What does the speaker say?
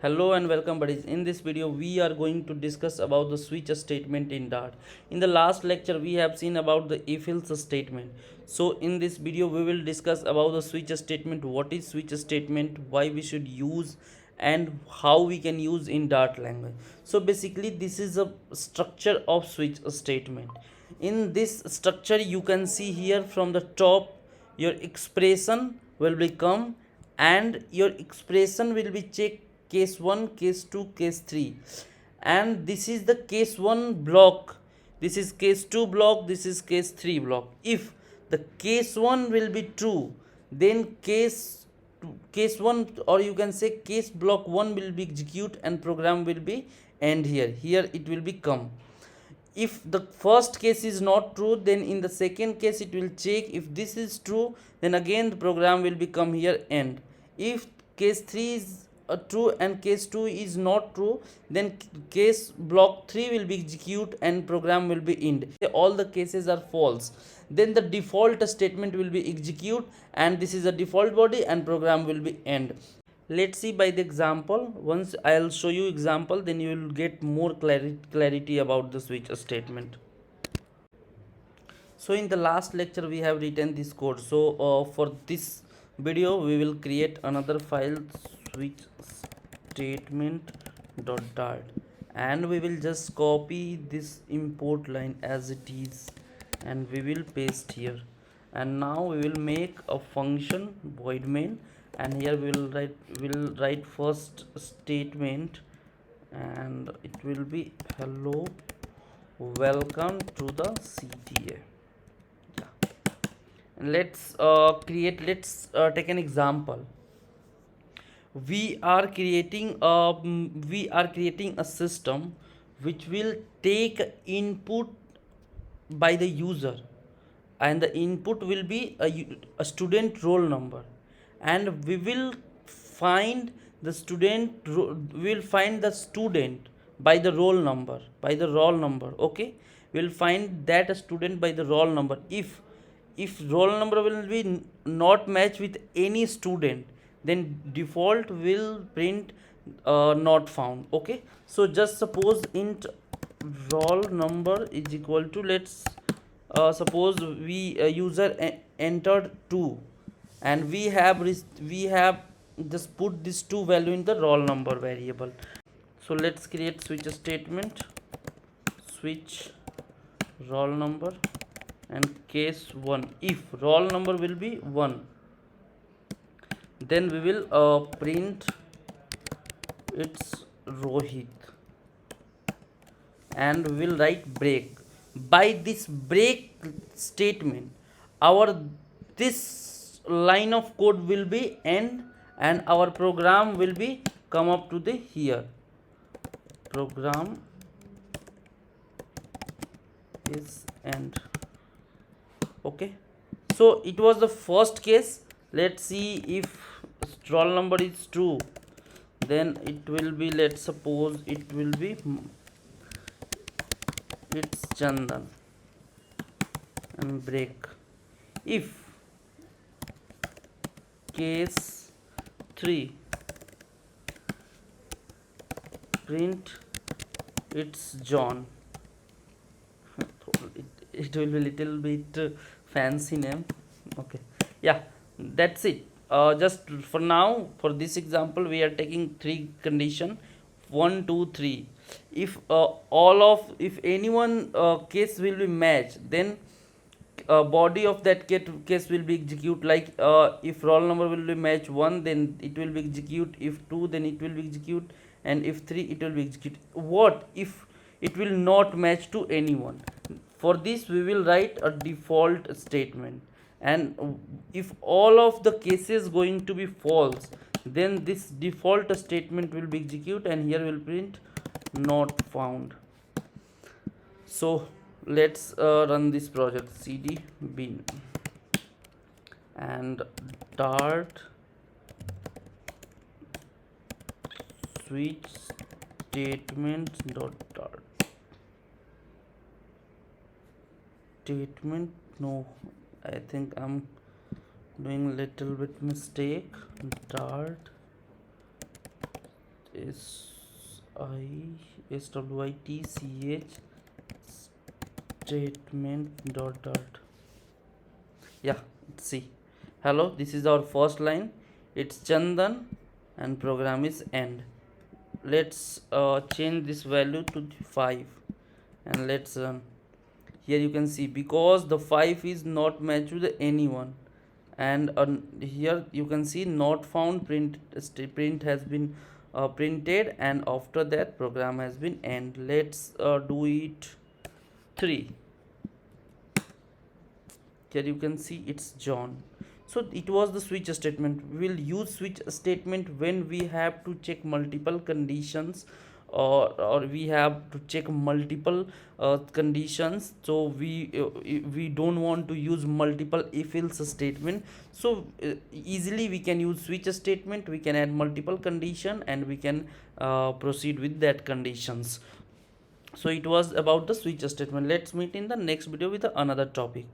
Hello and welcome buddies. In this video we are going to discuss about the switch statement in Dart. In the last lecture we have seen about the if else statement. So in this video we will discuss about the switch statement, what is switch statement, why we should use and how we can use in Dart language. So basically this is a structure of switch statement. In this structure you can see here from the top your expression will become and your expression will be checked case 1, case 2, case 3, and this is the case 1 block, this is case 2 block, this is case 3 block. If the case 1 will be true, then case 1, or you can say case block 1 will be execute and program will be end. Here it will become. If the first case is not true, then in the second case it will check. If this is true, then again the program will become here end. If case 3 is true and case 2 is not true, then case block 3 will be execute and program will be end. All the cases are false, then the default statement will be execute and this is a default body and program will be end. Let's see by the example. Once I'll show you example, then you will get more clarity about the switch statement. So in the last lecture we have written this code. So for this video we will create another file, switch statement.dart, and we will just copy this import line as it is and we will paste here. And now we will make a function void main, and here we will write first statement and it will be hello welcome to the CTA. Yeah. And let's take an example. We are creating a system which will take input by the user, and the input will be a student roll number, and we will find the student by the roll number, okay. We'll find that student by the roll number. If roll number will be not match with any student, then default will print not found, okay. So just suppose int roll number is equal to, let's suppose we user entered 2, and we have just put this 2 value in the roll number variable. So let's create switch statement, switch roll number, and case 1. If roll number will be 1, then we will print it's Rohit, and we will write break. By this break statement, our this line of code will be end and our program will be come up to the here. Program is end, okay. So it was the first case. Let's see if roll number is true, then it will be, let's suppose it will be it's Chandan, and break. If case 3, print it's John. It will be little bit fancy name, okay. Yeah, that's it. Just for now, for this example we are taking 3 condition, 1 2 3. If if anyone case will be matched, then body of that case will be execute. Like if roll number will be match 1, then it will be execute. If 2, then it will be execute, and if 3, it will be execute. What if it will not match to anyone? For this we will write a default statement, and if all of the cases going to be false, then this default statement will be execute, and here will print not found. So let's run this project, cd bin and dart switch statement.dart statement. No, I think I'm doing little bit mistake. Dart S I SWITCH statement dot. Yeah, see, hello, this is our first line, it's Chandan, and program is end. Let's change this value to 5 and let's run. Here you can see, because the 5 is not matched with anyone, and here you can see not found print has been printed, and after that program has been end. Let's do it 3. Here you can see it's John. So it was the switch statement. We will use switch statement when we have to check multiple conditions, or we have to check multiple conditions. So we don't want to use multiple if else statement. So easily we can use switch statement, we can add multiple condition, and we can proceed with that conditions. So it was about the switch statement. Let's meet in the next video with another topic.